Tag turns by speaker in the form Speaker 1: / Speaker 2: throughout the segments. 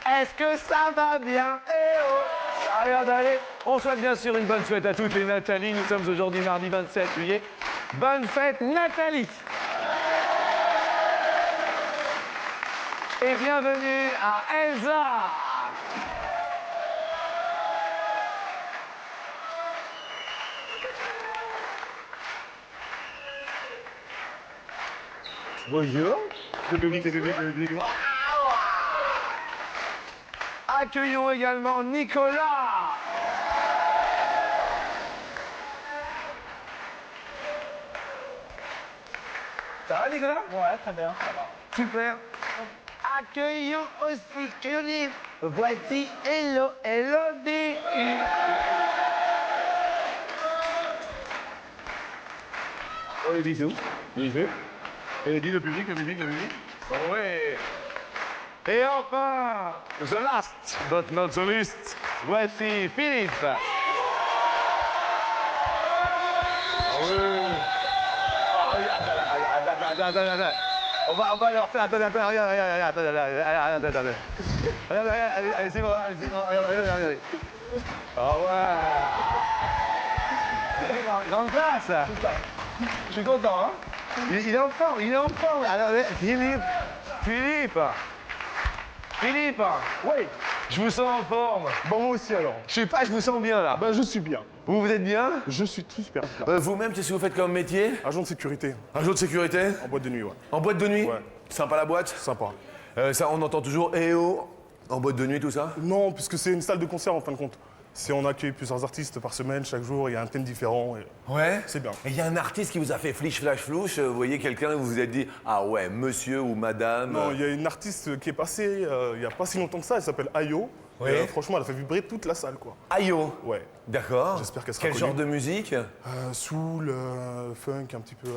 Speaker 1: Est-ce que ça va bien? Eh oh, ça a l'air d'aller. On souhaite bien sûr une bonne fête à toutes les Nathalie. Nous sommes aujourd'hui mardi 27 juillet. Bonne fête Nathalie. Et bienvenue à Elsa. Bonjour. Le public. Accueillons également Nicolas. Ça va Nicolas?
Speaker 2: Ouais, très bien, ça va.
Speaker 1: Super. Accueillons aussi Curie. Voici Elodie. Oh les bisous. Bisous. Elodie, le public. Oh ouais. Et enfin, the last but not the least, voici Philippe. Attends. On va leur faire. Attends, regarde. Allez, c'est bon, regardez. Oh ouais. Grande classe. Je suis content, hein. Il est en forme. Alors, Philippe.
Speaker 2: Oui,
Speaker 1: Je vous sens en forme.
Speaker 2: bon moi aussi alors.
Speaker 1: Je sais pas, je vous sens bien là.
Speaker 2: Ben je suis bien.
Speaker 1: Vous êtes bien?
Speaker 2: Je suis tout super bien.
Speaker 1: Vous-même, qu'est-ce que vous faites comme métier?
Speaker 2: Agent de sécurité,
Speaker 1: Un jour de sécurité?
Speaker 2: en boîte de nuit, ouais.
Speaker 1: En boîte de nuit?
Speaker 2: Ouais.
Speaker 1: Sympa la boîte?
Speaker 2: Sympa.
Speaker 1: Ça, on entend toujours eh oh en boîte de nuit, tout ça?
Speaker 2: Non, puisque c'est une salle de concert en fin de compte. Si on accueille plusieurs artistes par semaine, chaque jour, il y a un thème différent. Et
Speaker 1: Ouais.
Speaker 2: c'est bien.
Speaker 1: Et il y a un artiste qui vous a fait flish, flash, flouche. Vous voyez quelqu'un et vous vous êtes dit ah ouais, monsieur ou madame.
Speaker 2: Non, il y a une artiste qui est passée il n'y a pas si longtemps que ça, elle s'appelle Ayo.
Speaker 1: Oui.
Speaker 2: Et, franchement, elle a fait vibrer toute la salle, quoi.
Speaker 1: Ayo.
Speaker 2: Ouais.
Speaker 1: D'accord.
Speaker 2: J'espère qu'elle sera
Speaker 1: Quel
Speaker 2: connue.
Speaker 1: genre de musique?
Speaker 2: Soul, funk, un petit peu.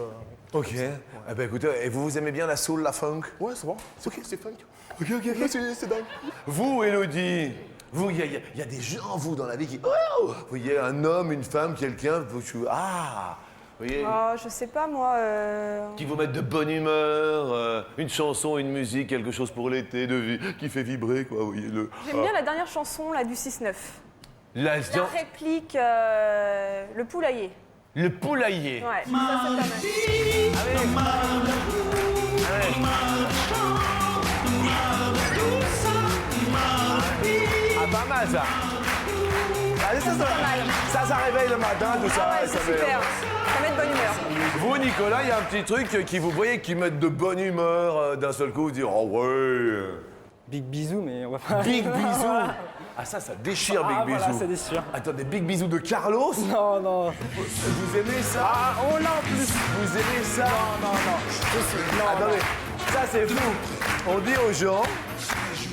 Speaker 1: Ok. Eh ben écoutez, et vous aimez bien la soul, la funk?
Speaker 2: Ouais, c'est bon. C'est ok, c'est funk.
Speaker 1: Ok.
Speaker 2: C'est dingue.
Speaker 1: Vous, Élodie, vous, il y a des gens, vous, dans la vie qui... Oh, vous voyez un homme, une femme, quelqu'un, vous voyez,
Speaker 3: Oh, je sais pas moi.
Speaker 1: qui vous mettent de bonne humeur, une chanson, une musique, quelque chose pour l'été, qui fait vibrer, quoi, vous voyez,
Speaker 3: J'aime bien la dernière chanson là du 6-9.
Speaker 1: La
Speaker 3: La réplique, le poulailler.
Speaker 1: le poulailler.
Speaker 3: Ouais, ça c'est pas mal.
Speaker 1: Ah, pas mal, ça. Allez, ça réveille le matin, tout ça.
Speaker 3: Ah ouais,
Speaker 1: ça
Speaker 3: c'est
Speaker 1: met-
Speaker 3: super. Ça met de bonne humeur.
Speaker 1: Vous, Nicolas, il y a un petit truc qui vous voyez qui met de bonne humeur d'un seul coup, vous dire oh ouais.
Speaker 4: Big bisous, mais on va pas.
Speaker 1: Big bisous. Ah ça déchire Big
Speaker 4: Ah,
Speaker 1: bisous.
Speaker 4: voilà, ça déchire.
Speaker 1: Attendez, Big bisous de Carlos.
Speaker 4: Non, non.
Speaker 1: Vous aimez ça?
Speaker 4: Ah, oh là en plus.
Speaker 1: Vous aimez ça?
Speaker 4: Non.
Speaker 1: Attendez, ça c'est fou. On dit aux gens,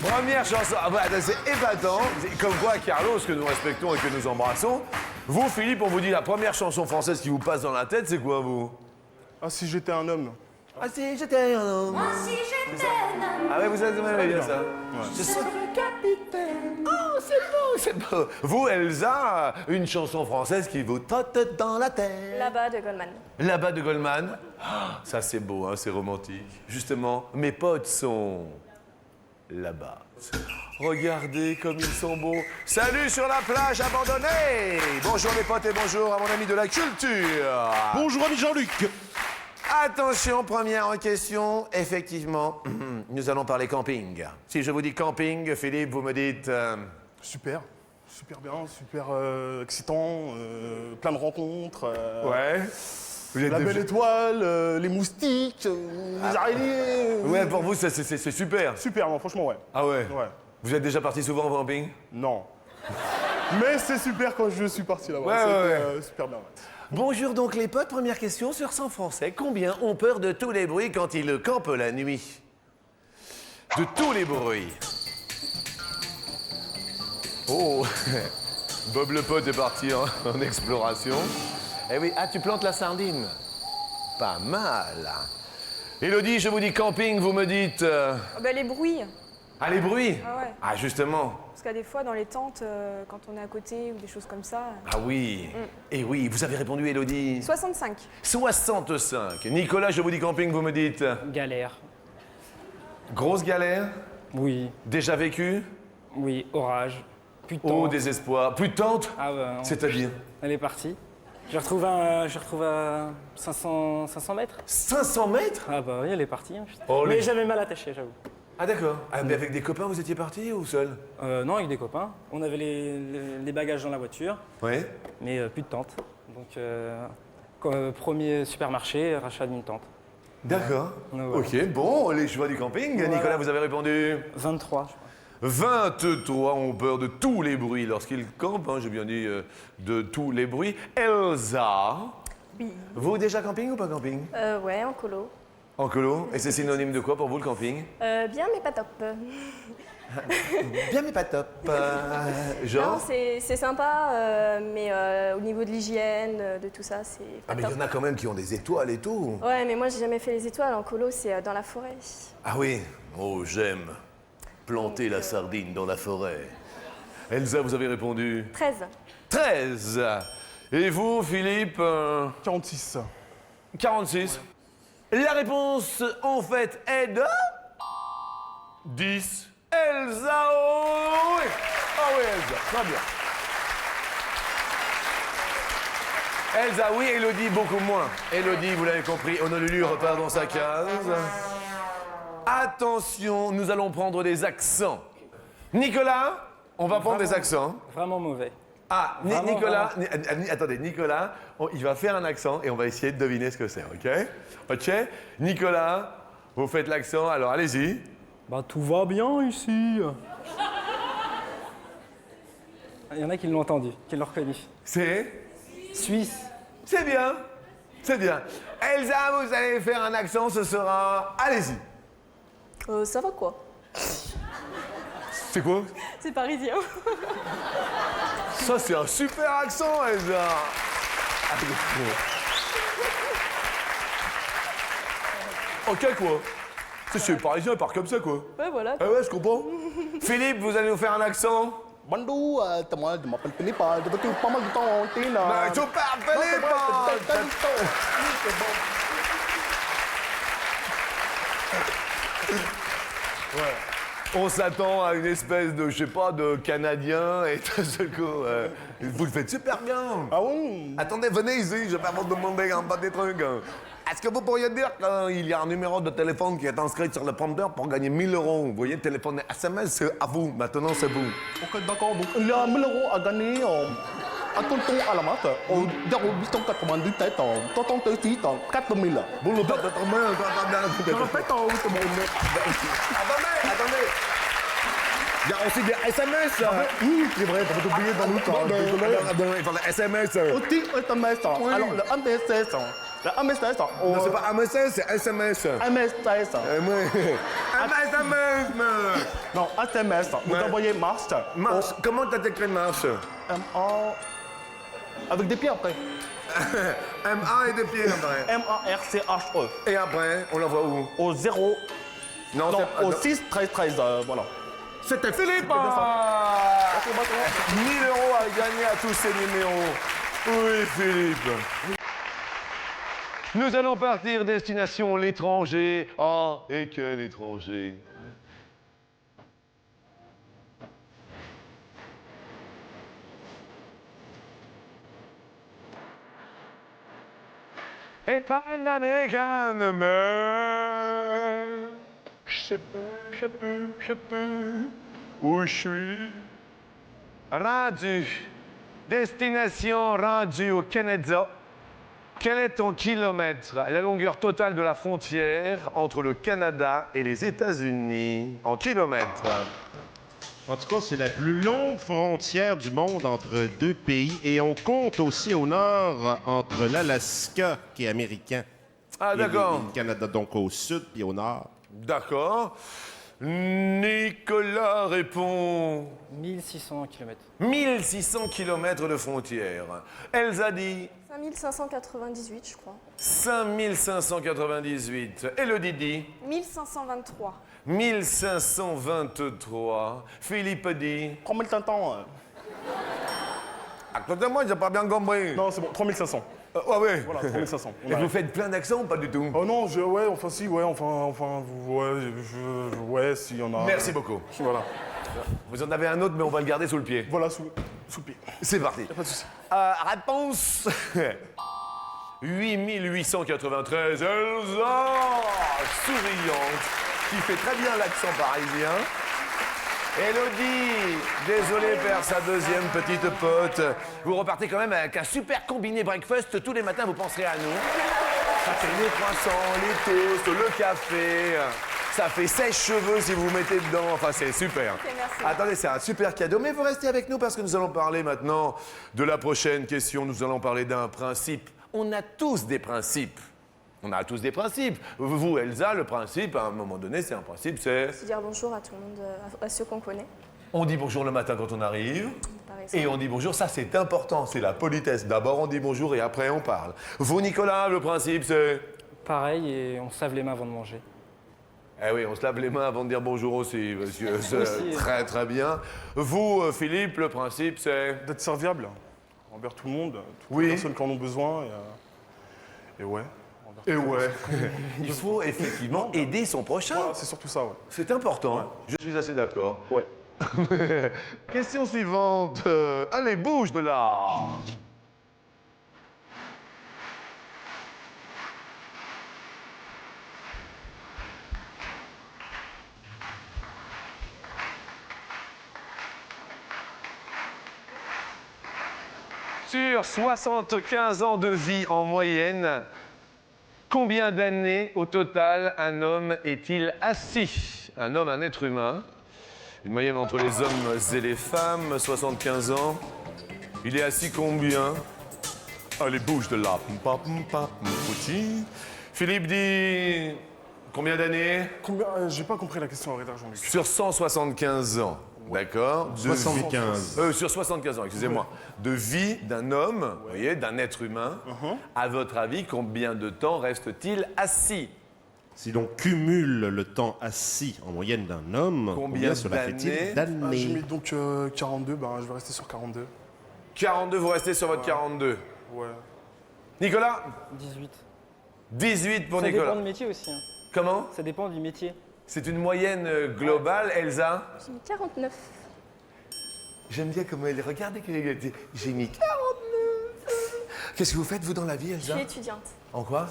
Speaker 1: première chanson, c'est épatant, comme quoi Carlos, que nous respectons et que nous embrassons. Vous, Philippe, on vous dit la première chanson française qui vous passe dans la tête, c'est quoi, vous?
Speaker 2: Ah, si j'étais un homme.
Speaker 1: Ah si j'étais un homme. Ah ouais, vous aimez bien ça. Je suis le capitaine. Oh, c'est beau. Vous, Elsa, une chanson française qui vous trotte dans la tête.
Speaker 3: Là-bas de Goldman.
Speaker 1: Là-bas de Goldman. Ah, ça, c'est beau, hein, c'est romantique. Justement, mes potes sont là-bas. Regardez comme ils sont beaux. Salut sur la plage abandonnée. Bonjour les potes et bonjour à mon ami de la culture.
Speaker 2: Bonjour, ami Jean-Luc.
Speaker 1: Attention, première question. Effectivement, nous allons parler camping. Si je vous dis camping, Philippe, vous me dites...
Speaker 2: Super bien, super excitant, plein de rencontres.
Speaker 1: Ouais. Vous êtes
Speaker 2: La
Speaker 1: des-
Speaker 2: belle étoile, les moustiques, les araignées.
Speaker 1: Ouais, pour vous, c'est super.
Speaker 2: Super, non, franchement, ouais.
Speaker 1: Ah ouais.
Speaker 2: Ouais.
Speaker 1: Vous êtes déjà parti souvent en camping?
Speaker 2: Non. Mais c'est super quand je suis parti là-bas.
Speaker 1: Ouais,
Speaker 2: C'était,
Speaker 1: ouais.
Speaker 2: super bien. Ouais.
Speaker 1: Bonjour donc les potes, première question sur 100 Français. Combien ont peur de tous les bruits quand ils campent la nuit? De tous les bruits. Oh, Bob le pote est parti en exploration. Eh oui, ah tu plantes la sardine. Pas mal. Élodie, je vous dis camping, vous me dites...
Speaker 3: Oh, ben, les bruits.
Speaker 1: Ah, les bruits.
Speaker 3: Ah ouais.
Speaker 1: Ah, justement.
Speaker 3: Parce qu'à des fois, dans les tentes, quand on est à côté ou des choses comme ça.
Speaker 1: Ah oui. Et oui, vous avez répondu, Élodie.
Speaker 3: 65.
Speaker 1: 65. Nicolas, je vous dis camping, vous me dites...
Speaker 4: Galère.
Speaker 1: Grosse galère?
Speaker 4: Oui,
Speaker 1: Déjà vécu?
Speaker 4: oui, orage. Plus de
Speaker 1: Oh,
Speaker 4: temps.
Speaker 1: désespoir. Plus de tente?
Speaker 4: Ah bah, non.
Speaker 1: C'est-à-dire?
Speaker 4: Elle est partie. Je retrouve à 500 mètres.
Speaker 1: 500 mètres?
Speaker 4: Ah bah oui, elle est partie. Hein, putain.
Speaker 1: Oh,
Speaker 4: Mais
Speaker 1: les-
Speaker 4: j'avais mal attaché, j'avoue.
Speaker 1: Ah d'accord. Ah, mais avec des copains, vous étiez partis ou seul?
Speaker 4: Non, avec des copains. On avait les bagages dans la voiture,
Speaker 1: Oui.
Speaker 4: mais plus de tente. Donc, premier supermarché, rachat d'une tente.
Speaker 1: D'accord.
Speaker 4: Ouais, voilà.
Speaker 1: Ok, bon, les choix du camping.
Speaker 4: Voilà.
Speaker 1: Nicolas, vous avez répondu
Speaker 4: 23, je crois.
Speaker 1: 23 ont peur de tous les bruits lorsqu'ils campent. Hein, j'ai bien dit de tous les bruits. Elsa,
Speaker 3: Oui.
Speaker 1: vous déjà camping ou pas camping?
Speaker 3: Ouais, en colo.
Speaker 1: En colo. Et c'est synonyme de quoi pour vous le camping?
Speaker 3: Bien, mais pas top.
Speaker 1: Bien mais pas top.
Speaker 3: Non,
Speaker 1: Genre?
Speaker 3: c'est sympa, mais au niveau de l'hygiène, de tout ça, c'est
Speaker 1: Ah
Speaker 3: pas
Speaker 1: mais il
Speaker 3: top.
Speaker 1: y en a quand même qui ont des étoiles et tout.
Speaker 3: Ouais, mais moi, j'ai jamais fait les étoiles. En colo, c'est dans la forêt.
Speaker 1: Ah oui. Oh, j'aime planter la sardine dans la forêt. Elsa, vous avez répondu
Speaker 3: 13.
Speaker 1: 13. Et vous, Philippe
Speaker 2: 46.
Speaker 1: 46. La réponse, en fait, est de 10. Elsa, oh oui. Ah oui, Elsa, très bien. Elsa, oui, Elodie, beaucoup moins. Elodie, vous l'avez compris, Honolulu repart dans sa case. Attention, nous allons prendre des accents. Nicolas, on va prendre des accents.
Speaker 4: Vraiment mauvais.
Speaker 1: Ah,
Speaker 4: Vraiment,
Speaker 1: Nicolas, attendez, Nicolas, il va faire un accent et on va essayer de deviner ce que c'est, ok? Ok? Nicolas, vous faites l'accent, alors allez-y.
Speaker 4: Bah tout va bien ici. Il y en a qui l'ont entendu, qui l'ont reconnu.
Speaker 1: C'est?
Speaker 4: Suisse.
Speaker 1: C'est bien, c'est bien. Elsa, vous allez faire un accent, ce sera... Allez-y.
Speaker 3: Ça va quoi?
Speaker 1: C'est quoi?
Speaker 3: C'est parisien.
Speaker 1: Ça, c'est un super accent, Elsa. Ok, quoi? C'est parisien, il part comme ça, quoi.
Speaker 3: Ouais, voilà.
Speaker 1: Ah ouais, je comprends. Philippe, vous allez nous faire un accent?
Speaker 5: Bandou, moi, je m'appelle Philippe, je veux pas mal de temps en Tine.
Speaker 1: Bah, tu parles, Philippe! On s'attend à une espèce de, je sais pas, de Canadien et tout ce coup. Vous le faites super bien.
Speaker 5: Ah oui?
Speaker 1: Attendez, venez ici, je vais vous demander un peu des trucs. Est-ce que vous pourriez dire qu'il y a un numéro de téléphone qui est inscrit sur le prompteur pour gagner 1000 €? Vous voyez, téléphone SMS, c'est à vous. Maintenant, c'est vous.
Speaker 5: Ok, d'accord. Donc, il y a 1000 € à gagner à tonton à la mat, au 0897, tonton Tessie, 4000.
Speaker 1: Vous le faites trop bien,
Speaker 5: Je répète, c'est mon
Speaker 1: Attendez. Il y a aussi des SMS.
Speaker 5: Oui, c'est vrai, t'avais oublié dans le temps. Désolé.
Speaker 1: Il faut les SMS.
Speaker 5: Aussi, SMS. Alors, le MSS. Le MSS.
Speaker 1: Non, c'est pas un message, c'est SMS.
Speaker 5: MSS.
Speaker 1: Un SMS.
Speaker 5: Non, SMS. Vous
Speaker 1: Ouais.
Speaker 5: envoyez Mars.
Speaker 1: Marche. Comment t'as écrit marche?
Speaker 5: M-A. Avec des pieds après.
Speaker 1: M-A et des pieds après.
Speaker 5: M-A-R-C-H-E.
Speaker 1: Et après, on l'envoie où?
Speaker 5: Au 0.
Speaker 1: Non,
Speaker 5: Non,
Speaker 1: c'est
Speaker 5: au
Speaker 1: non.
Speaker 5: 6 13 13. Voilà.
Speaker 1: C'était Philippe. 1000 € à gagner à tous ces numéros. Oui, Philippe. Nous allons partir destination l'étranger. Oh, et quel étranger. Et pas une américaine, mais je sais plus où je suis. Rendu. Destination rendue au Canada. Quel est ton kilomètre? La longueur totale de la frontière entre le Canada et les États-Unis en kilomètres.
Speaker 6: En tout cas, c'est la plus longue frontière du monde entre deux pays. Et on compte aussi au nord entre l'Alaska, qui est américain,
Speaker 1: Ah,
Speaker 6: et
Speaker 1: d'accord.
Speaker 6: le Canada, donc au sud puis au nord.
Speaker 1: D'accord. Nicolas répond
Speaker 4: 1600 km.
Speaker 1: 1600 km de frontière. Elsa dit
Speaker 3: 5598, je crois.
Speaker 1: 5598. Elodie dit
Speaker 3: 1523.
Speaker 1: 1523. Philippe dit
Speaker 5: 3500.
Speaker 1: à côté de moi, j'ai pas bien compris.
Speaker 2: Non, c'est bon, 3500.
Speaker 1: Ah ouais.
Speaker 2: Voilà, 3500. On
Speaker 1: Et vous
Speaker 2: arrive.
Speaker 1: faites plein d'accents ou pas du tout?
Speaker 2: Oh non, ouais, enfin si, ouais, ouais, s'il y en a.
Speaker 1: Merci beaucoup.
Speaker 2: Voilà.
Speaker 1: Vous en avez un autre, mais on va le garder sous le pied.
Speaker 2: Voilà, sous le pied.
Speaker 1: C'est parti.
Speaker 2: Pas de souci.
Speaker 1: Réponse 8893, Elsa, souriante, qui fait très bien l'accent parisien. Elodie, désolé perdre sa deuxième petite pote. Vous repartez quand même avec un super combiné breakfast. Tous les matins, vous penserez à nous. Ça fait les croissants, les toasts, le café. Ça fait sèche-cheveux si vous mettez dedans. Enfin, c'est super.
Speaker 3: Ok, merci.
Speaker 1: Attendez, c'est un super cadeau. Mais vous restez avec nous parce que nous allons parler maintenant de la prochaine question. Nous allons parler d'un principe. On a tous des principes. On a tous des principes. Vous, Elsa, le principe, à un moment donné, c'est un principe, c'est...
Speaker 3: C'est dire bonjour à tout le monde, à ceux qu'on connaît.
Speaker 1: On dit bonjour le matin quand on arrive.
Speaker 3: Par exemple.
Speaker 1: Et on dit bonjour, ça c'est important, c'est la politesse. D'abord on dit bonjour et après on parle. Vous, Nicolas, le principe c'est...
Speaker 4: Pareil, et on se lave les mains avant de manger.
Speaker 1: Eh oui, on se lave les mains avant de dire bonjour aussi, monsieur. C'est
Speaker 4: Aussi.
Speaker 1: très très bien. Vous, Philippe, le principe c'est...
Speaker 2: D'être serviable envers tout le monde, toutes
Speaker 1: Oui.
Speaker 2: les personnes qui en ont besoin. Et ouais.
Speaker 1: Et ouais, il faut effectivement aider son prochain.
Speaker 2: Voilà, c'est surtout ça, ouais.
Speaker 1: C'est important, je suis assez d'accord.
Speaker 2: Ouais.
Speaker 1: Question suivante. Allez, bouge de là. Sur 75 ans de vie en moyenne, combien d'années au total un homme est-il assis? Un homme, un être humain. Une moyenne entre les hommes et les femmes, 75 ans. Il est assis combien? Allez, bouge de là. Philippe dit combien d'années?
Speaker 2: Combien j'ai pas compris la question, arrête, Jean-Luc.
Speaker 1: Sur 175 ans, d'accord? De
Speaker 6: 75.
Speaker 1: sur 75 ans, excusez-moi. De vie d'un homme, vous voyez, d'un être humain. À votre avis, combien de temps reste-t-il assis?
Speaker 6: Si l'on cumule le temps assis en moyenne d'un homme,
Speaker 1: Combien
Speaker 6: cela fait-il
Speaker 1: d'années
Speaker 2: J'ai mis
Speaker 6: d'années?
Speaker 2: donc 42, ben je vais rester sur 42.
Speaker 1: 42, vous restez sur votre 42.
Speaker 2: Ouais.
Speaker 1: Nicolas?
Speaker 4: 18.
Speaker 1: 18 pour
Speaker 4: Ça
Speaker 1: Nicolas.
Speaker 4: dépend du métier aussi. Hein.
Speaker 1: Comment?
Speaker 4: Ça dépend du métier.
Speaker 1: C'est une moyenne globale, Elsa?
Speaker 3: J'ai mis 49.
Speaker 1: J'aime bien comment elle... Regardez qu'elle dit, j'ai mis 49. Qu'est-ce que vous faites, vous, dans la vie,
Speaker 3: Je
Speaker 1: Elsa?
Speaker 3: suis étudiante.
Speaker 1: En quoi?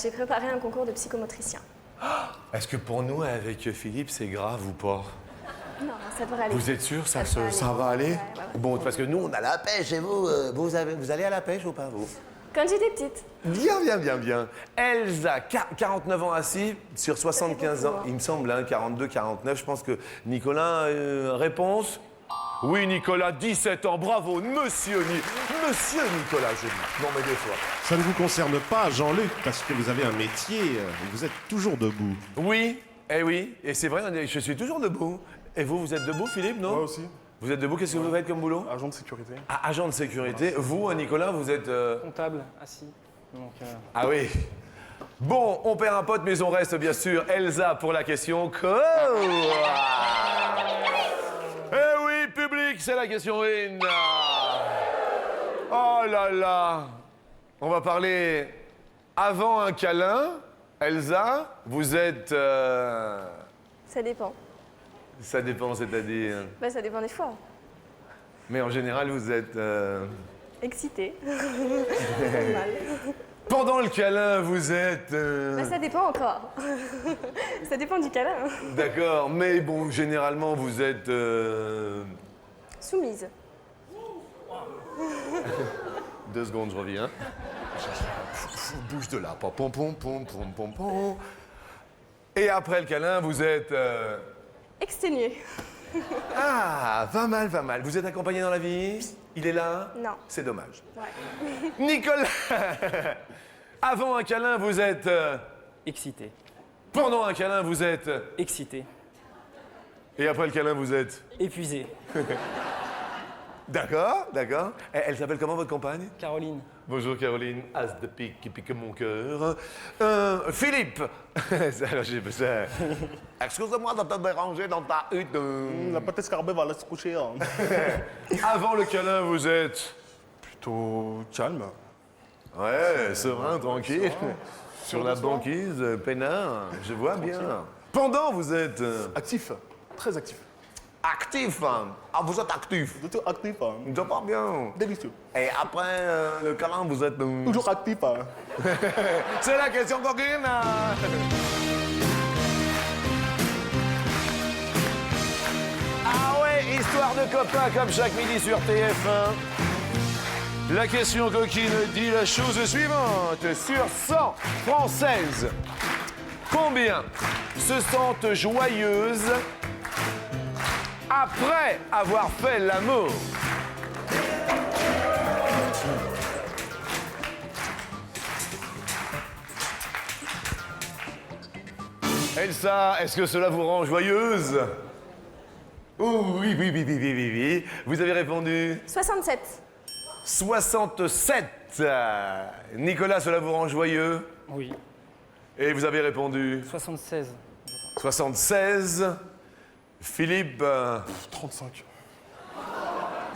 Speaker 3: J'ai préparé un concours de psychomotricien.
Speaker 1: Est-ce que pour nous, avec Philippe, c'est grave ou pas?
Speaker 3: Non, ça devrait aller.
Speaker 1: Vous êtes sûr, ça
Speaker 3: Ça va aller.
Speaker 1: va aller?
Speaker 3: Ouais.
Speaker 1: Bon, parce que nous, on a la pêche, et vous, vous allez à la pêche ou pas, vous?
Speaker 3: Quand j'étais petite.
Speaker 1: Bien. Elsa, 49 ans assis sur 75 ans.
Speaker 3: beaucoup, hein.
Speaker 1: Il me semble, hein, 42, 49. Je pense que Nicolas, réponse? Oui, Nicolas, 17 ans. Bravo, monsieur Nicolas, je dis. Non, mais des fois.
Speaker 6: Ça ne vous concerne pas, Jean-Luc, parce que vous avez un métier et vous êtes toujours debout.
Speaker 1: Oui, et c'est vrai, je suis toujours debout. Et vous, vous êtes debout, Philippe, non?
Speaker 2: Moi aussi,
Speaker 1: Vous êtes debout, qu'est-ce que vous faites comme boulot?
Speaker 2: agent de sécurité.
Speaker 1: Ah, agent de sécurité. Vous, Nicolas, vous êtes...
Speaker 4: Comptable, assis. Donc,
Speaker 1: Ah oui. Bon, on perd un pote, mais on reste bien sûr Elsa pour la question co. Eh oui, public, c'est la question in. Oh là là. On va parler avant un câlin. Elsa, vous êtes...
Speaker 3: Ça dépend.
Speaker 1: Ça dépend, c'est-à-dire...
Speaker 3: Bah, ça dépend des fois.
Speaker 1: Mais en général, vous êtes...
Speaker 3: Excitée. Normal.
Speaker 1: Pendant le câlin, vous êtes...
Speaker 3: Bah, ça dépend encore. Ça dépend du câlin.
Speaker 1: D'accord, mais bon, généralement, vous êtes...
Speaker 3: Soumise.
Speaker 1: 2 secondes, je reviens. Bouge de là. Pom, pom, pom, pom, pom, pom. Et après le câlin, vous êtes...
Speaker 3: Exténuée.
Speaker 1: Ah, va mal. Vous êtes accompagné dans la vie? Il est là?
Speaker 3: Non.
Speaker 1: C'est dommage.
Speaker 3: Ouais.
Speaker 1: Nicolas, avant un câlin, vous êtes...
Speaker 4: excité.
Speaker 1: Pendant un câlin, vous êtes...
Speaker 4: Excité.
Speaker 1: Et après le câlin, vous êtes...
Speaker 4: Épuisé.
Speaker 1: D'accord. Elle s'appelle comment, votre compagne?
Speaker 4: Caroline.
Speaker 1: Bonjour Caroline, as de pique qui pique mon cœur. Philippe. Alors, excuse-moi de te déranger dans ta hutte.
Speaker 5: La pâte escarbée va aller se coucher. Hein.
Speaker 1: Avant le câlin, vous êtes...
Speaker 2: Plutôt calme.
Speaker 1: Ouais, serein, tranquille. Sur la banquise, peinard, je vois bien. Pendant, vous êtes
Speaker 2: Actif, très actif.
Speaker 1: actif. Hein. Ah, vous êtes actif.
Speaker 2: Plutôt actif, hein.
Speaker 1: Je vois bien.
Speaker 2: Délicieux.
Speaker 1: Et après le câlin, vous êtes...
Speaker 2: Toujours actif, hein.
Speaker 1: C'est la question coquine. Ah ouais, histoire de copains comme chaque midi sur TF1. La question coquine dit la chose suivante. Sur 100 Françaises, combien se sentent joyeuses après avoir fait l'amour? Elsa, est-ce que cela vous rend joyeuse? Oh oui, oui, oui, oui, oui, oui, oui. Vous avez répondu
Speaker 3: 67.
Speaker 1: 67. Nicolas, cela vous rend joyeux?
Speaker 4: Oui.
Speaker 1: Et vous avez répondu
Speaker 4: 76.
Speaker 1: 76. Philippe,
Speaker 2: 35.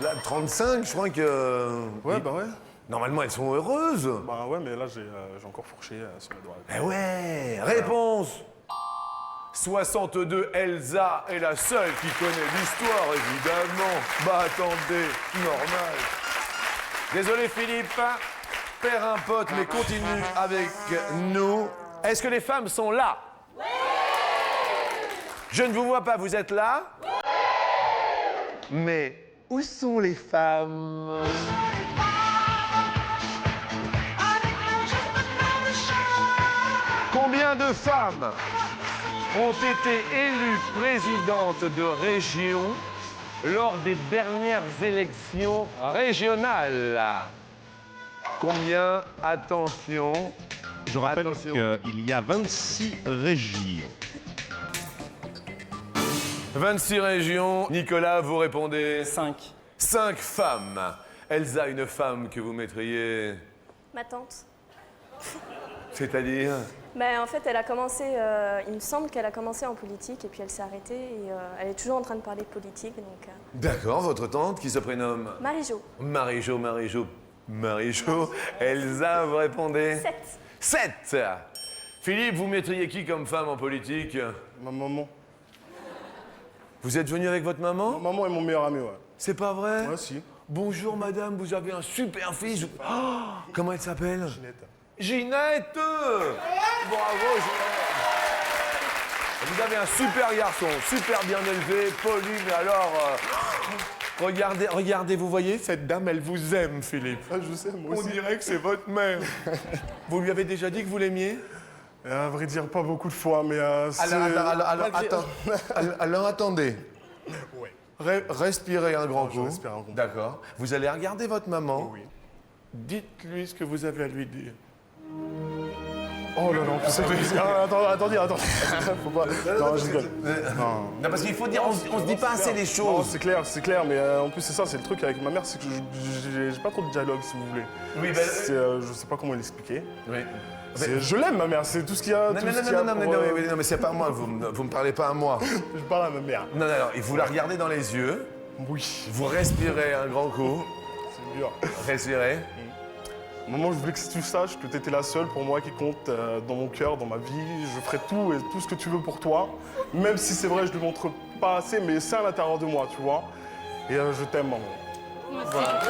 Speaker 1: là, 35, je crois que...
Speaker 2: Ouais, bah ouais.
Speaker 1: Normalement, elles sont heureuses.
Speaker 2: Bah ouais, mais là, j'ai encore fourché sur la droite.
Speaker 1: Eh ouais, réponse 62, Elsa est la seule qui connaît l'histoire, évidemment. Bah attendez, normal. Désolé Philippe, perds un pote, mais continue avec nous. Est-ce que les femmes sont là? Oui. Je ne vous vois pas, vous êtes là? Oui. Mais où sont les femmes? Combien de femmes ont été élues présidentes de région lors des dernières élections régionales? Combien? Attention.
Speaker 6: Je rappelle
Speaker 1: Attention.
Speaker 6: qu'il y a 26 régions.
Speaker 1: 26 régions. Nicolas, vous répondez
Speaker 4: 5.
Speaker 1: 5 femmes. Elsa, une femme que vous mettriez,
Speaker 3: Ma tante.
Speaker 1: c'est-à-dire?
Speaker 3: Ben, en fait, elle a commencé, il me semble qu'elle a commencé en politique et puis elle s'est arrêtée et elle est toujours en train de parler de politique. Donc,
Speaker 1: D'accord, votre tante qui se prénomme
Speaker 3: Marie-Jo,
Speaker 1: Marie-Jo, Marie-Jo, Marie-Jo. Elsa, vous répondez
Speaker 3: 7.
Speaker 1: 7. Philippe, vous mettriez qui comme femme en politique?
Speaker 2: Ma maman.
Speaker 1: Vous êtes venu avec votre maman?
Speaker 2: Ma maman est mon meilleur ami, ouais.
Speaker 1: C'est pas vrai?
Speaker 2: Ouais, si.
Speaker 1: Bonjour madame, vous avez un super fils. Oh, comment elle s'appelle?
Speaker 2: Ginette.
Speaker 1: Ginette. Bravo Ginette. Vous avez un super garçon, super bien élevé, poli, mais alors... regardez, regardez, vous voyez, cette dame, elle vous aime, Philippe.
Speaker 2: Ah, je sais, moi
Speaker 1: On
Speaker 2: aussi.
Speaker 1: dirait que c'est votre mère. Vous lui avez déjà dit que vous l'aimiez?
Speaker 2: À vrai dire, pas beaucoup de fois, mais c'est...
Speaker 1: Alors, attendez.
Speaker 2: Ouais.
Speaker 1: Respirez un grand
Speaker 2: Je
Speaker 1: coup.
Speaker 2: respire un grand coup.
Speaker 1: D'accord. Vous allez regarder votre maman.
Speaker 2: Oui.
Speaker 1: Dites-lui ce que vous avez à lui dire.
Speaker 2: Oh là là, en plus, c'est... Ah, attendez. Faut pas... Non, je rigole. Non.
Speaker 1: Non, parce qu'il faut dire, on se dit pas assez les
Speaker 2: Non,
Speaker 1: choses.
Speaker 2: c'est clair, mais en plus, c'est ça, c'est le truc avec ma mère, c'est que j'ai pas trop de dialogue, si vous voulez.
Speaker 1: Oui, ben...
Speaker 2: Je sais pas comment l'expliquer.
Speaker 1: Oui.
Speaker 2: Je l'aime, ma mère, c'est tout ce qu'il y a.
Speaker 1: Non, mais c'est pas à moi, vous me parlez pas à moi.
Speaker 2: Je parle à ma mère.
Speaker 1: Non, et vous la regardez dans les yeux,
Speaker 2: Oui,
Speaker 1: vous respirez un grand coup,
Speaker 2: c'est dur.
Speaker 1: respirez.
Speaker 2: Maman, je voulais que tu saches que tu étais la seule pour moi qui compte dans mon cœur, dans ma vie. Je ferai tout et tout ce que tu veux pour toi. Même si c'est vrai, je ne le montre pas assez, mais c'est à l'intérieur de moi, tu vois. Et je t'aime, maman. Voilà.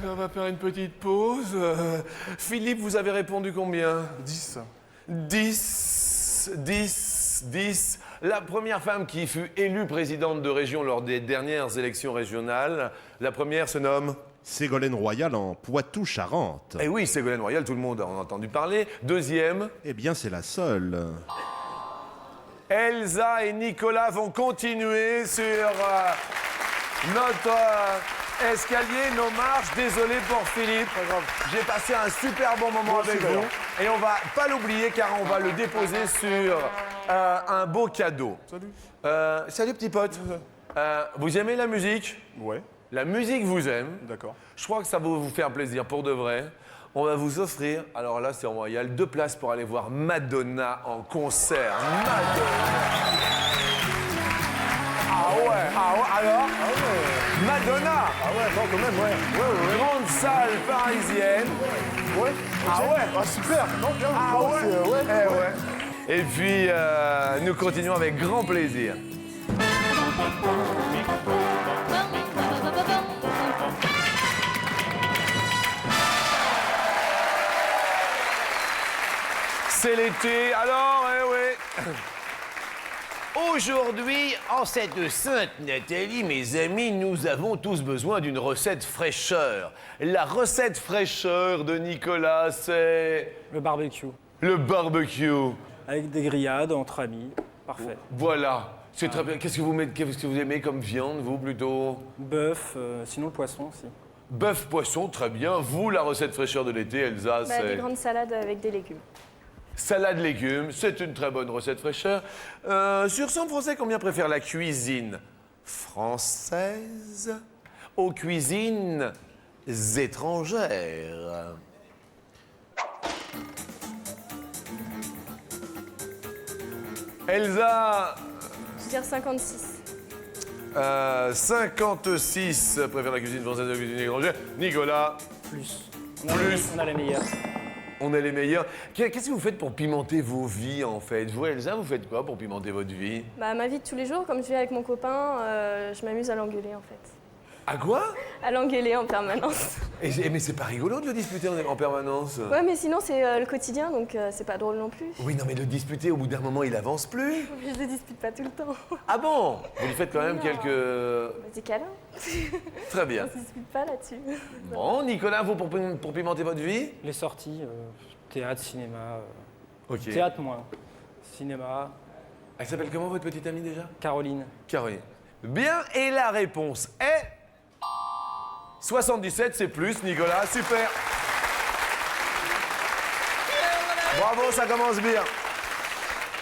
Speaker 1: On va faire une petite pause. Philippe, vous avez répondu combien?
Speaker 2: 10.
Speaker 1: 10. La première femme qui fut élue présidente de région lors des dernières élections régionales, la première se nomme...
Speaker 6: Ségolène Royal en Poitou-Charentes.
Speaker 1: Eh oui, Ségolène Royal, tout le monde en a entendu parler. Deuxième,
Speaker 6: Eh bien, c'est la seule.
Speaker 1: Elsa et Nicolas vont continuer sur notre escalier, nos marches. Désolé pour Philippe. J'ai passé un super bon moment avec vous. Et on va pas l'oublier car on va le déposer sur un beau cadeau.
Speaker 2: Salut.
Speaker 1: Salut petit pote. Vous aimez la musique?
Speaker 2: Ouais,
Speaker 1: La musique vous aime.
Speaker 2: d'accord.
Speaker 1: Je crois que ça va vous faire plaisir pour de vrai. on va vous offrir, alors là c'est royal, 2 places pour aller voir Madonna en concert. Madonna. Ah ouais, alors Madonna.
Speaker 2: Ah ouais, non, quand même, ouais.
Speaker 1: Grande salle parisienne.
Speaker 2: Ouais.
Speaker 1: Ah ouais.
Speaker 2: Ah super. Non, bien.
Speaker 1: Ah
Speaker 2: non,
Speaker 1: ouais.
Speaker 2: c'est, ouais.
Speaker 1: Eh ouais. Et puis, nous continuons avec grand plaisir. C'est l'été, alors, eh ouais. Aujourd'hui, en cette Sainte Nathalie, mes amis, nous avons tous besoin d'une recette fraîcheur. La recette fraîcheur de Nicolas, c'est
Speaker 4: Le barbecue,
Speaker 1: le barbecue.
Speaker 4: avec des grillades entre amis, parfait.
Speaker 1: Voilà, c'est très bien. Qu'est-ce que vous aimez comme viande, vous, plutôt?
Speaker 4: Bœuf, sinon le poisson aussi.
Speaker 1: Bœuf, poisson, très bien. Vous, la recette fraîcheur de l'été, Elsa,
Speaker 3: Bah,
Speaker 1: c'est
Speaker 3: des grandes salades avec des légumes.
Speaker 1: salade légumes. C'est une très bonne recette fraîcheur. Sur 100 Français, combien préfèrent la cuisine française aux cuisines étrangères? Elsa,
Speaker 3: Je veux dire 56.
Speaker 1: 56 préfèrent la cuisine française aux cuisines étrangères. Nicolas,
Speaker 4: Plus.
Speaker 1: Plus.
Speaker 4: On a la meilleure.
Speaker 1: on est les meilleurs. Qu'est-ce que vous faites pour pimenter vos vies, en fait? Vous, Elsa, vous faites quoi pour pimenter votre vie?
Speaker 3: Bah, ma vie de tous les jours, comme je vis avec mon copain, je m'amuse à l'engueuler en fait.
Speaker 1: À quoi?
Speaker 3: À l'engueuler en permanence.
Speaker 1: Mais c'est pas rigolo de le disputer en permanence.
Speaker 3: Ouais, mais sinon c'est le quotidien, donc c'est pas drôle non plus.
Speaker 1: Oui, non, mais le disputer, au bout d'un moment, il avance plus.
Speaker 3: Je le dispute pas tout le temps.
Speaker 1: Ah bon? Vous lui faites quand même
Speaker 3: Non.
Speaker 1: quelques...
Speaker 3: Des câlins,
Speaker 1: Très bien.
Speaker 3: on se dispute pas là-dessus.
Speaker 1: Bon, Nicolas, vous, pour pimenter votre vie?
Speaker 4: Les sorties, théâtre, cinéma.
Speaker 1: Ok.
Speaker 4: Théâtre moins. Cinéma,
Speaker 1: Elle s'appelle comment, votre petite amie, déjà?
Speaker 4: Caroline.
Speaker 1: Caroline. Bien, et la réponse est... 77, c'est plus, Nicolas, super. Bravo, ça commence bien.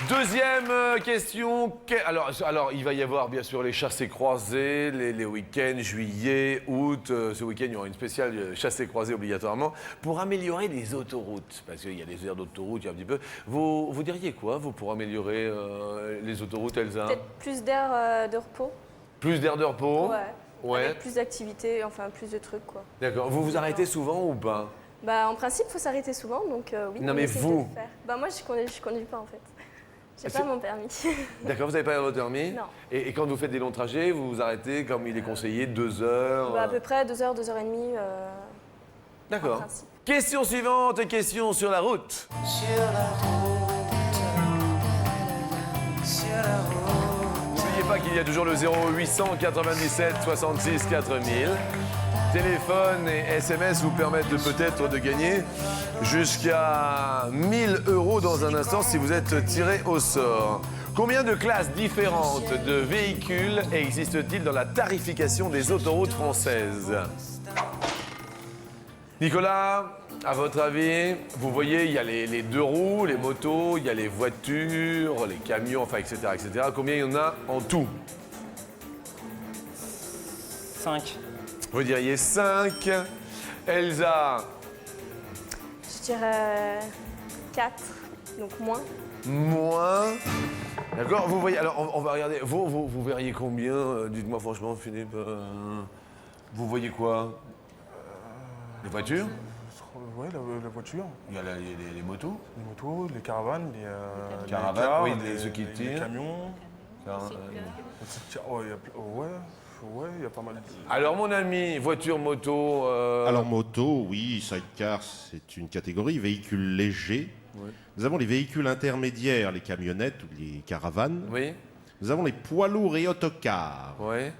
Speaker 1: Deuxième question. Alors, il va y avoir bien sûr les chassés-croisés, les week-ends, juillet, août. Ce week-end, il y aura une spéciale chassés-croisés obligatoirement pour améliorer les autoroutes. Parce qu'il y a des aires d'autoroute, il y a un petit peu. Vous diriez quoi, vous, pour améliorer les autoroutes, Elsa?
Speaker 3: Peut-être plus d'air de repos.
Speaker 1: Plus d'air de repos?
Speaker 3: Ouais.
Speaker 1: Ouais.
Speaker 3: Avec plus d'activités, enfin plus de trucs quoi.
Speaker 1: D'accord. Vous vous arrêtez souvent ou pas?
Speaker 3: Bah en principe, faut s'arrêter souvent, donc oui.
Speaker 1: Non,
Speaker 3: on
Speaker 1: mais
Speaker 3: essaie de
Speaker 1: vous
Speaker 3: le faire. Bah moi, je conduis pas en fait. J'ai
Speaker 1: Ah,
Speaker 3: pas mon permis.
Speaker 1: D'accord, vous n'avez pas votre permis?
Speaker 3: Non.
Speaker 1: Et quand vous faites des longs trajets, vous vous arrêtez comme il est conseillé, 2 heures?
Speaker 3: Bah, à peu près 2 heures, 2h30. En
Speaker 1: D'accord.
Speaker 3: principe.
Speaker 1: Question suivante, question sur la route. N'oubliez pas qu'il y a toujours le 0800 97 66 4000. Téléphone et SMS vous permettent peut-être de gagner jusqu'à 1000 € dans un instant si vous êtes tiré au sort. Combien de classes différentes de véhicules existe-t-il dans la tarification des autoroutes françaises? Nicolas, à votre avis, vous voyez, il y a les 2 roues, les motos, il y a les voitures, les camions, enfin, etc., etc. Combien il y en a en tout?
Speaker 4: 5.
Speaker 1: Vous diriez 5. Elsa,
Speaker 3: Je dirais 4, donc moins.
Speaker 1: moins. D'accord, vous voyez, alors on va regarder. Vous verriez combien? Dites-moi franchement, Philippe. Vous voyez quoi? Les voitures?
Speaker 2: Ouais, la voiture,
Speaker 1: Il y a les motos.
Speaker 2: les motos, les caravanes, les
Speaker 1: Caravanes,
Speaker 2: cars,
Speaker 1: oui, ceux qui
Speaker 2: les
Speaker 1: tirent.
Speaker 2: camions.
Speaker 1: Ça,
Speaker 2: Ouais, il y a pas mal de...
Speaker 1: Alors, mon ami, voiture, moto.
Speaker 6: Alors moto, oui, sidecar, c'est une catégorie. Véhicules légers. Nous avons les véhicules intermédiaires, les camionnettes ou les caravanes.
Speaker 1: Oui,
Speaker 6: Nous avons les poids lourds et autocars
Speaker 1: oui.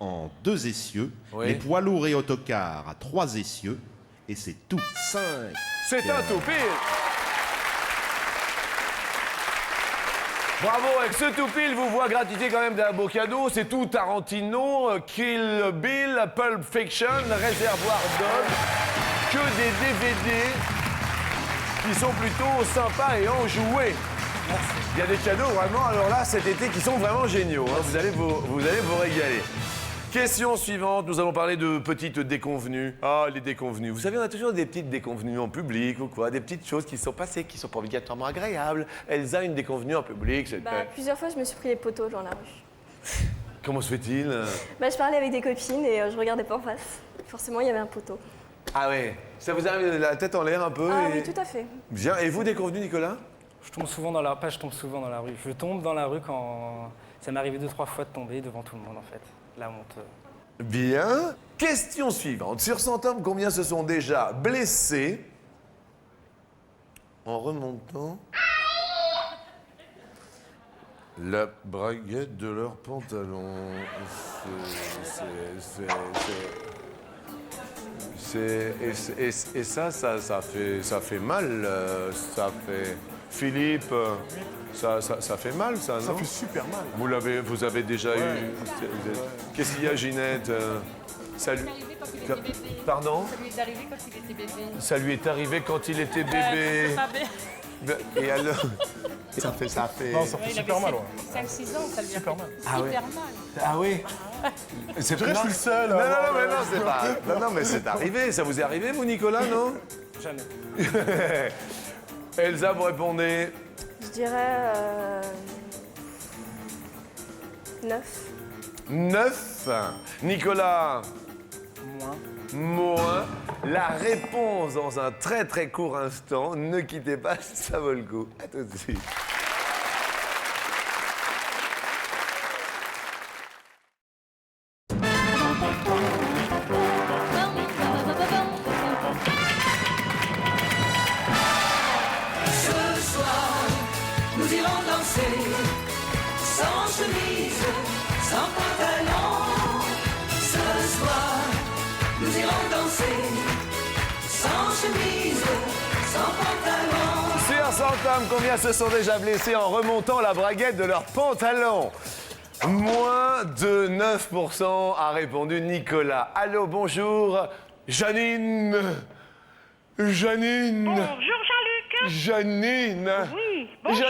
Speaker 6: en 2 essieux.
Speaker 1: Oui.
Speaker 6: Les poids lourds et autocars à 3 essieux. Et c'est tout. 5.
Speaker 1: C'est un tout pile. Bravo, avec ce tout pile, vous voyez gratuité quand même d'un beau cadeau. C'est tout Tarantino, Kill Bill, Pulp Fiction, Réservoir Dogs. Que des DVD qui sont plutôt sympas et enjoués. Il y a des cadeaux vraiment, alors là, cet été, qui sont vraiment géniaux. Hein. Vous allez vous régaler. Question suivante, nous allons parler de petites déconvenues. Ah, les déconvenues. Vous savez, on a toujours des petites déconvenues en public ou quoi, des petites choses qui sont passées, qui sont pas obligatoirement agréables. Elsa, une déconvenue en public, c'était...
Speaker 3: Plusieurs fois, je me suis pris les poteaux dans la rue.
Speaker 1: Comment se fait-il?
Speaker 3: Je parlais avec des copines et je regardais pas en face. Forcément, il y avait un poteau.
Speaker 1: Ah ouais, ça vous arrive la tête en l'air un peu
Speaker 3: Ah
Speaker 1: et...
Speaker 3: oui, tout à fait.
Speaker 1: Bien, et vous, déconvenu, Nicolas?
Speaker 4: Je tombe souvent dans la rue. Je tombe dans la rue quand... Ça m'est arrivé 2-3 fois de tomber devant tout le monde, en fait. La honte.
Speaker 1: Bien. Question suivante. Sur 100 hommes, combien se sont déjà blessés en remontant la braguette de leur pantalon? Et ça fait mal. Ça fait... Philippe, ça fait mal, ça, non?
Speaker 2: Ça fait super mal.
Speaker 1: Vous avez déjà eu... Qu'est-ce qu'il y a, Ginette? Salut. Pardon?
Speaker 7: Ça lui est arrivé quand il était bébé.
Speaker 1: Ça lui est arrivé quand il était bébé. Et alors? Ça fait...
Speaker 2: Non, ça fait super mal, ouais.
Speaker 7: 5-6 ans, ça lui a
Speaker 2: Super
Speaker 7: fait
Speaker 2: mal.
Speaker 7: super mal.
Speaker 1: Ah oui? C'est
Speaker 2: Je suis le seul.
Speaker 1: Non, mais non, c'est pas... Non, mais c'est arrivé. Ça vous est arrivé, vous, Nicolas, non?
Speaker 4: Jamais.
Speaker 1: Elsa, vous répondez?
Speaker 3: Je dirais 9.
Speaker 1: 9. Nicolas?
Speaker 4: Moins.
Speaker 1: Moins. La réponse dans un très très court instant. Ne quittez pas, ça vaut le coup. À tout de suite.
Speaker 8: Nous irons danser, sans chemise, sans pantalon. Ce soir, nous irons danser, sans chemise, sans pantalon.
Speaker 1: Sur 100 hommes, combien se sont déjà blessés en remontant la braguette de leur pantalon? Moins de 9% a répondu Nicolas. Allô, bonjour, Janine. Janine.
Speaker 7: Bonjour Jean-Luc.
Speaker 1: Janine.
Speaker 7: Oui, bonjour.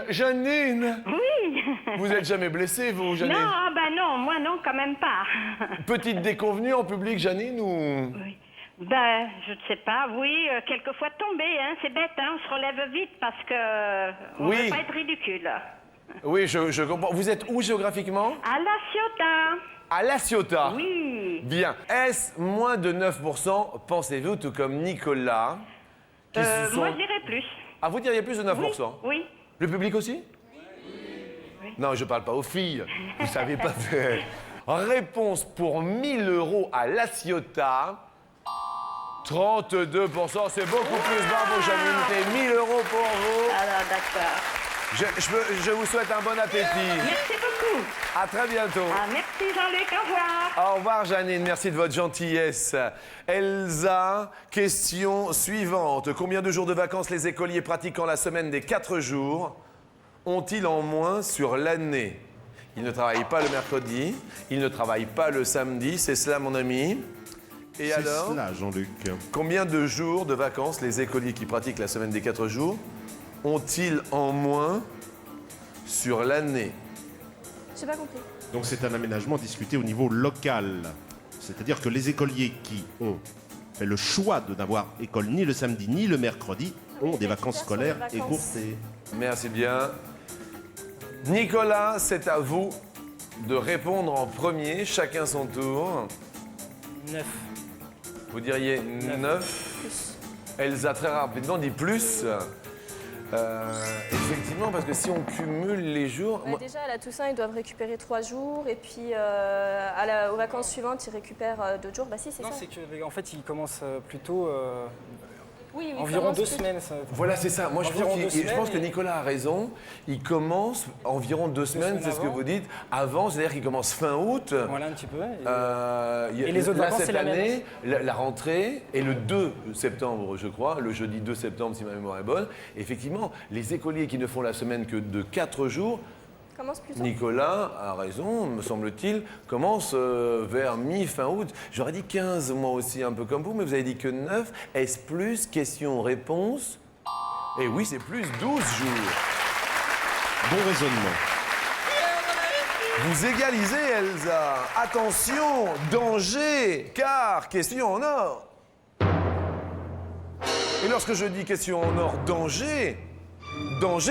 Speaker 1: Janine.
Speaker 7: Oui.
Speaker 1: Vous êtes jamais blessée, vous, Janine?
Speaker 7: Non, ben non, moi non, quand même pas.
Speaker 1: Petite déconvenue en public, Janine, ou...
Speaker 7: Oui. Ben, je ne sais pas, oui, quelquefois tomber, hein, c'est bête, hein, on se relève vite parce que on
Speaker 1: Oui.
Speaker 7: veut pas être ridicule.
Speaker 1: Oui, je comprends. Vous êt où géographiquement?
Speaker 7: À La Ciotat.
Speaker 1: À La Ciotat.
Speaker 7: Oui.
Speaker 1: Bien. Est-ce moins de 9%, pensez-vous, tout comme Nicolas qui se sont...
Speaker 7: Moi, je dirais plus.
Speaker 1: Ah, vous diriez plus de 9%?
Speaker 7: Oui.
Speaker 1: Le public aussi? Oui. Non, je parle pas aux filles. Vous savez pas faire. Réponse pour 1 000 € à La Ciotat. 32%, c'est beaucoup plus. Bravo, Janine. C'est 1 000 € pour vous.
Speaker 7: Alors, d'accord.
Speaker 1: Je vous souhaite un bon appétit.
Speaker 7: Merci beaucoup.
Speaker 1: À très bientôt.
Speaker 7: Ah, merci Jean-Luc, au revoir.
Speaker 1: Au revoir, Janine. Merci de votre gentillesse. Elsa, question suivante. Combien de jours de vacances les écoliers pratiquant la semaine des 4 jours ont-ils en moins sur l'année? Ils ne travaillent pas le mercredi, ils ne travaillent pas le samedi, c'est cela, mon ami. Et
Speaker 6: C'est
Speaker 1: alors,
Speaker 6: cela, Jean-Luc.
Speaker 1: combien de jours de vacances les écoliers qui pratiquent la semaine des 4 jours ont-ils en moins sur l'année?
Speaker 3: J'ai pas compris.
Speaker 6: Donc c'est un aménagement discuté au niveau local. C'est-à-dire que les écoliers qui ont fait le choix de n'avoir école ni le samedi ni le mercredi ont des vacances
Speaker 3: sur
Speaker 6: scolaires
Speaker 3: les vacances.
Speaker 6: écourtées.
Speaker 1: Merci bien. Nicolas, c'est à vous de répondre en premier, chacun son tour.
Speaker 4: 9.
Speaker 1: Vous diriez 9. Elsa, très rapidement, dit plus. Effectivement, parce que si on cumule les jours... moi-
Speaker 3: Déjà, à la Toussaint, ils doivent récupérer 3 jours. Et puis, aux vacances suivantes, ils récupèrent 2 jours. Bah si, c'est
Speaker 4: Non,
Speaker 3: ça.
Speaker 4: c'est que en fait, ils commencent plutôt
Speaker 3: Oui, oui,
Speaker 4: environ
Speaker 3: commence
Speaker 4: 2
Speaker 3: plus-
Speaker 4: semaines. Ça...
Speaker 1: Voilà, c'est ça. Moi, je
Speaker 4: Environ
Speaker 1: pense,
Speaker 4: 2
Speaker 1: je pense que
Speaker 4: semaines et-
Speaker 1: Nicolas a raison. Il commence environ 2 semaines, c'est ce que
Speaker 4: avant.
Speaker 1: vous dites. Avant, c'est-à-dire qu'il commence fin août.
Speaker 4: Voilà un petit peu.
Speaker 1: Et
Speaker 4: les autres
Speaker 1: là,
Speaker 4: vacances,
Speaker 1: cette
Speaker 4: c'est la même.
Speaker 1: année, la rentrée est le 2 septembre, je crois, le jeudi 2 septembre, si ma mémoire est bonne. Effectivement, les écoliers qui ne font la semaine que de 4 jours,
Speaker 3: Commence plus tôt.
Speaker 1: Nicolas a raison, me semble-t-il, commence vers mi-fin août. J'aurais dit 15, moi aussi, un peu comme vous, mais vous avez dit que 9. Est-ce plus? Question-réponse. Et oui, c'est plus 12 jours.
Speaker 6: Bon raisonnement.
Speaker 1: Vous égalisez, Elsa. Attention, danger, car question en or. Et lorsque je dis question en or, danger,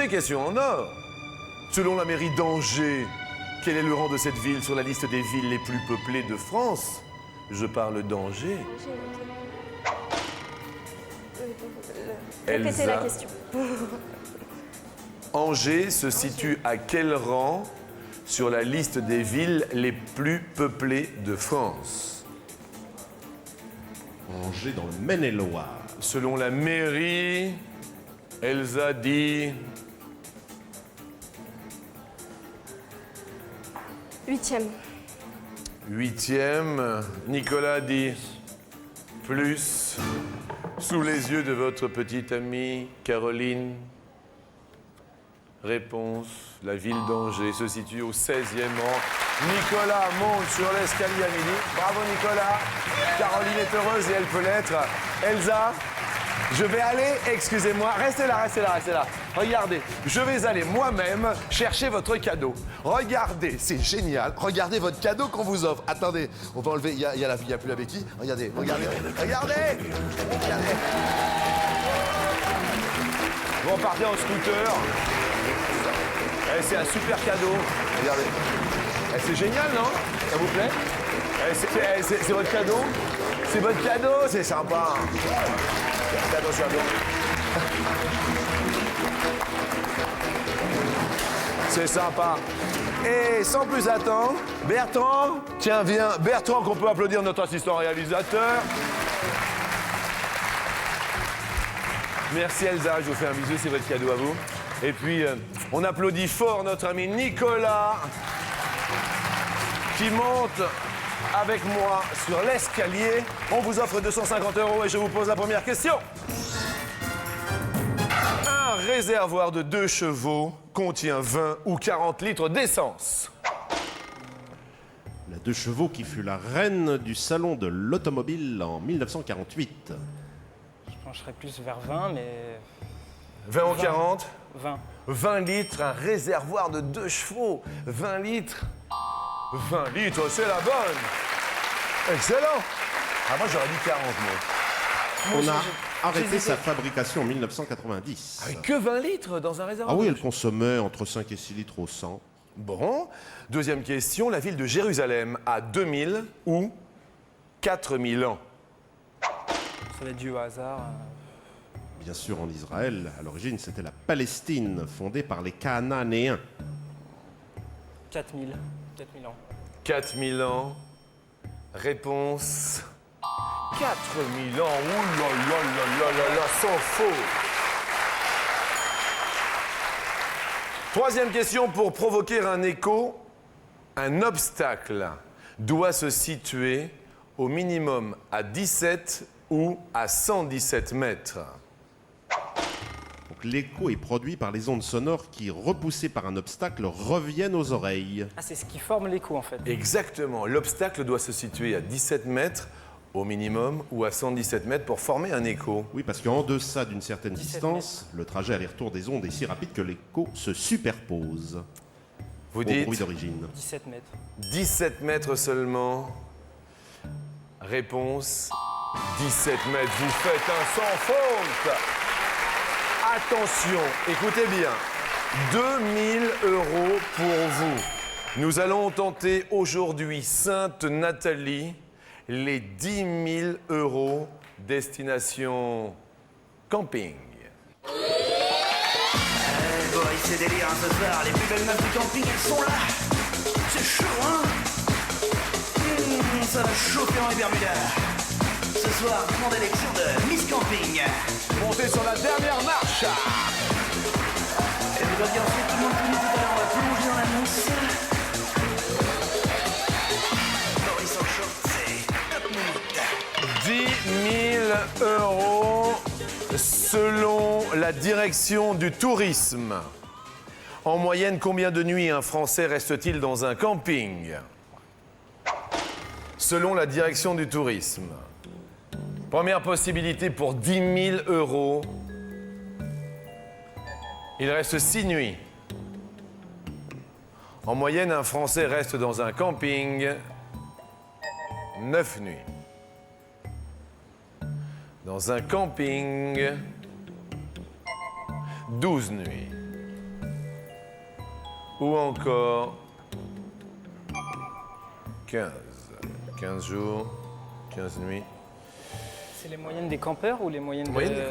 Speaker 1: question en or. Selon la mairie d'Angers, quel est le rang de cette ville sur la liste des villes les plus peuplées de France? Je parle d'Angers.
Speaker 3: Répétez la question.
Speaker 1: Angers se situe à quel rang sur la liste des villes les plus peuplées de France?
Speaker 6: Angers dans le Maine-et-Loire.
Speaker 1: Selon la mairie, Elsa dit...
Speaker 3: 8e.
Speaker 1: 8e, Nicolas dit plus, sous les yeux de votre petite amie Caroline. Réponse, la ville d'Angers se situe au 16e rang. Nicolas monte sur l'escalier à midi. Bravo Nicolas. Caroline est heureuse et elle peut l'être. Elsa, je vais aller, excusez-moi, restez là. Regardez, je vais aller moi-même chercher votre cadeau. Regardez, c'est génial. Regardez votre cadeau qu'on vous offre. Attendez, on va enlever, il y a plus la béquille. Regardez. Vous repartez en scooter. Eh, c'est un super cadeau. Regardez. Eh, c'est génial, non? Ça vous plaît? Eh, c'est votre cadeau? C'est votre cadeau, c'est sympa. Attention à vous. C'est sympa. Et sans plus attendre, Bertrand, tiens, viens. Bertrand, qu'on peut applaudir, notre assistant réalisateur. Merci Elsa, je vous fais un bisou, c'est votre cadeau à vous. Et puis, on applaudit fort notre ami Nicolas, qui monte avec moi sur l'escalier. On vous offre 250 € et je vous pose la première question. Un réservoir de 2 chevaux contient 20 ou 40 litres d'essence.
Speaker 6: La 2 chevaux qui fut la reine du salon de l'automobile en 1948.
Speaker 4: Je pencherais plus vers 20, mais
Speaker 1: 20 ou 40?
Speaker 4: 20.
Speaker 1: 20 litres, un réservoir de 2 chevaux. 20 litres. 20 litres, c'est la bonne. Excellent. Ah, moi, j'aurais dit 40, moi.
Speaker 6: On a arrêté sa fabrication en 1990.
Speaker 1: Avec que 20 litres dans un réservoir?
Speaker 6: Ah oui, elle consommait entre 5 et 6 litres au 100.
Speaker 1: Bon. Deuxième question. La ville de Jérusalem a 2000 ou 4000 ans?
Speaker 4: Ça va être dû au hasard.
Speaker 6: Bien sûr, en Israël, à l'origine, c'était la Palestine, fondée par les Cananéens.
Speaker 4: 4000 ans.
Speaker 1: 4000 ans. Réponse 4000 ans. Ouh là là, sans faux. Troisième question pour provoquer un écho. Un obstacle doit se situer au minimum à 17 ou à 117 mètres.
Speaker 6: Donc l'écho est produit par les ondes sonores qui, repoussées par un obstacle, reviennent aux oreilles.
Speaker 4: Ah, c'est ce qui forme l'écho en fait.
Speaker 1: Exactement. L'obstacle doit se situer à 17 mètres au minimum ou à 117 mètres pour former un écho.
Speaker 6: Oui, parce qu'en deçà d'une certaine
Speaker 4: 17
Speaker 6: distance, le trajet aller-retour des ondes est si rapide que l'écho se superpose
Speaker 1: Vous
Speaker 6: au
Speaker 1: dites
Speaker 6: bruit d'origine.
Speaker 4: 17 mètres.
Speaker 1: 17 mètres seulement. Réponse 17 mètres. Vous faites un sans faute. Attention, écoutez bien. 2000 € pour vous. Nous allons tenter aujourd'hui Sainte-Nathalie, les 10 000 € destination camping.
Speaker 8: Boris, c'est délire hein, ce soir. Les plus belles meufs du camping, elles sont là. C'est chaud, hein. Ça va chauffer dans les Bermudas. Ce soir, grande élection de Miss Camping.
Speaker 1: Montez sur la dernière marche.
Speaker 8: Et vous voyez ensuite tout le monde tout à l'heure, on va plonger dans la mousse. Boris en short, c'est
Speaker 1: 10 000 € selon la direction du tourisme. En moyenne, combien de nuits un Français reste-t-il dans un camping? Selon la direction du tourisme. Première possibilité pour 10 000 €. Il reste 6 nuits. En moyenne, un Français reste dans un camping 9 nuits. Dans un camping 12 nuits. Ou encore 15. 15 jours, 15 nuits.
Speaker 4: C'est les moyennes des campeurs ou les moyennes
Speaker 1: Moyenne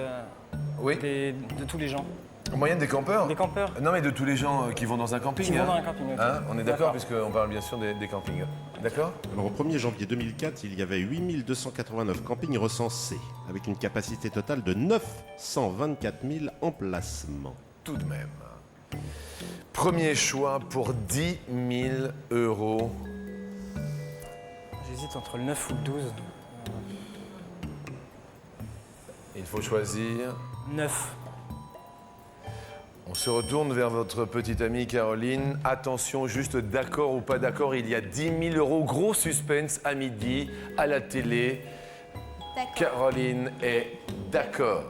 Speaker 1: Oui.
Speaker 4: de tous les gens?
Speaker 1: En moyenne des campeurs?
Speaker 4: Des campeurs?
Speaker 1: Non, mais de tous les gens qui vont dans un camping.
Speaker 4: Qui vont
Speaker 1: hein.
Speaker 4: dans un camping, ok.
Speaker 1: Hein, on est d'accord,
Speaker 4: D'accord.
Speaker 1: puisqu'on parle bien sûr des campings. D'accord?
Speaker 6: Alors, au 1er janvier 2004, il y avait 8289 campings recensés, avec une capacité totale de 924 000 emplacements.
Speaker 1: Tout de même. Premier choix pour 10 000 €.
Speaker 4: J'hésite entre le 9 ou le 12.
Speaker 1: Il faut choisir.
Speaker 4: 9.
Speaker 1: On se retourne vers votre petite amie Caroline. Attention, juste d'accord ou pas d'accord, il y a 10 000 €. Gros suspense à midi, à la télé.
Speaker 9: D'accord.
Speaker 1: Caroline est d'accord.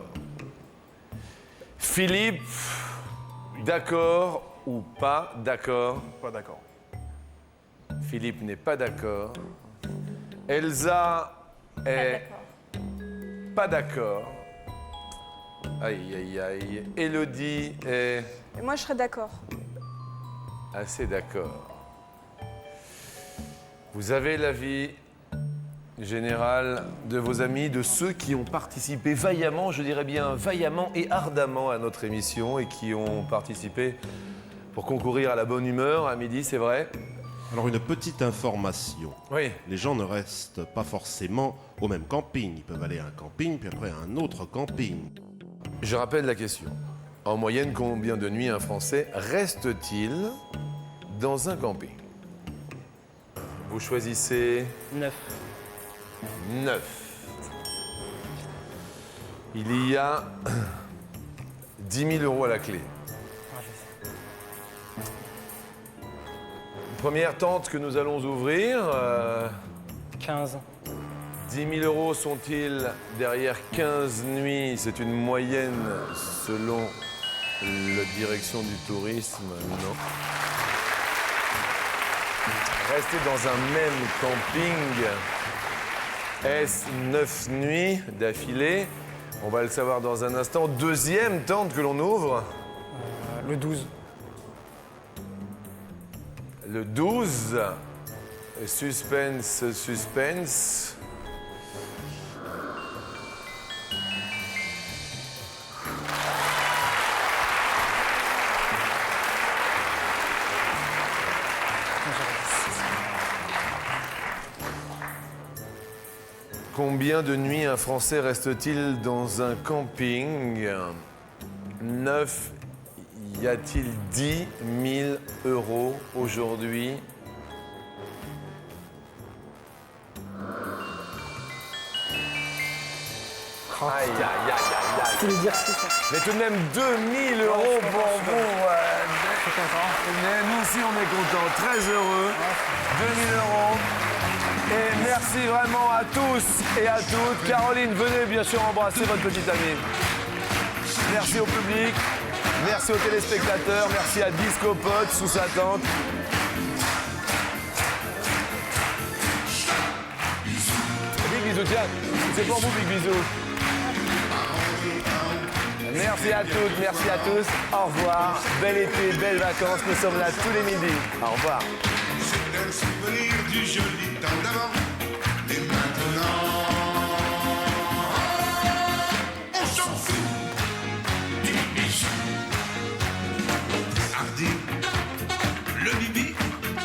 Speaker 1: Philippe, d'accord ou pas d'accord?
Speaker 2: Pas d'accord.
Speaker 1: Philippe n'est pas d'accord. Elsa est pas d'accord. Aïe, aïe, aïe. Élodie est
Speaker 3: Et moi, je serais d'accord.
Speaker 1: assez d'accord. Vous avez l'avis général de vos amis, de ceux qui ont participé vaillamment, je dirais bien vaillamment et ardemment à notre émission et qui ont participé pour concourir à la bonne humeur à midi, c'est vrai?
Speaker 6: Alors, une petite information.
Speaker 1: Oui.
Speaker 6: Les gens ne restent pas forcément au même camping. Ils peuvent aller à un camping, puis après à un autre camping.
Speaker 1: Je rappelle la question. En moyenne, combien de nuits un Français reste-t-il dans un camping? Vous choisissez
Speaker 4: 9.
Speaker 1: 9. Il y a 10 000 € à la clé.
Speaker 4: Ah, je sais.
Speaker 1: Première tente que nous allons ouvrir.
Speaker 4: 15.
Speaker 1: 10 000 € sont-ils derrière 15 nuits? C'est une moyenne selon la direction du tourisme, non. Rester dans un même camping, est-ce 9 nuits d'affilée? On va le savoir dans un instant. Deuxième tente que l'on ouvre.
Speaker 4: Le 12.
Speaker 1: Le 12. Suspense, suspense. Combien de nuits un Français reste-t-il dans un camping? 9. Y a-t-il 10 000 € aujourd'hui? Aïe, aïe, aïe, aïe, aïe.
Speaker 4: Tu veux dire si ça?
Speaker 1: Mais tout de même 2 000 € pour vous. Mais nous aussi, on est contents, très heureux. 2 000 €. Et merci vraiment à tous et à toutes. Caroline, venez bien sûr embrasser votre petite amie. Merci au public, merci aux téléspectateurs, merci à Disco Pot sous sa tente. Big bisous, tiens, c'est pour vous, big bisous. Merci à toutes, merci à tous. Au revoir. Bel été, belles vacances. Nous sommes là tous les midis. Au revoir.
Speaker 10: C'est un souvenir du joli temps d'avant.